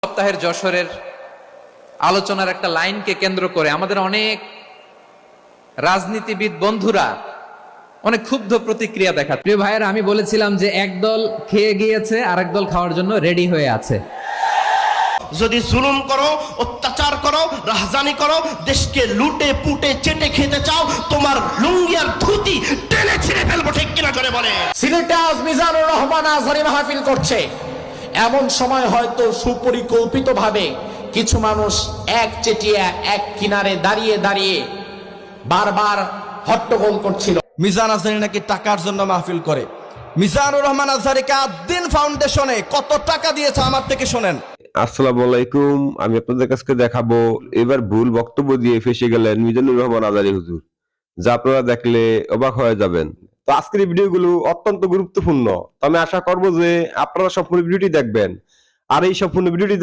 সপ্তাহের যশোরের আলোচনার একটা লাইনকে কেন্দ্র করে আমাদের অনেক রাজনীতিবিদ বন্ধুরা অনেক ক্ষুব্ধ প্রতিক্রিয়া দেখাচ্ছে। প্রিয় ভাইয়েরা, আমি বলেছিলাম যে একদল খেয়ে গিয়েছে আর একদল খাওয়ার জন্য রেডি হয়ে আছে। যদি জুলুম করো, অত্যাচার করো, রাহজানি করো, দেশকে লুটে পুটে চেটে খেতে চাও, তোমার লুঙ্গি আর ধুতি টেনে ছিঁড়ে ফেলবো, ঠিক কিনা করে বলে। সিলেটে আজ মিজানুর রহমান আজহারি মাহফিল করছে, এমন সময় হয়তো সুপরিকল্পিতভাবে কিছু মানুষ এক চেটিয়া এক কিনারে দাঁড়িয়ে দাঁড়িয়ে বারবার হট্টগোল করছিল। মিজান আজহারি নাকি টাকার জন্য মাহফিল করে। মিজানুর রহমান আজহারিকে আদ্দিন ফাউন্ডেশনে কত টাকা দিয়েছে আমার থেকে শোনেন। আসসালামু আলাইকুম, আমি আপনাদের কাছে দেখাবো এবার ভুল বক্তব্য দিয়ে ফেসে গেলেন মিজানুর রহমান আজহারি হুজুর, যা আপনারা দেখলে অবাক হয়ে যাবেন। তো আজকের এই ভিডিওগুলো অত্যন্ত গুরুত্বপূর্ণ, তো আমি আশা করবো যে আপনারা সম্পূর্ণ ভিডিওটি দেখবেন। আর এই সম্পূর্ণ ভিডিওটি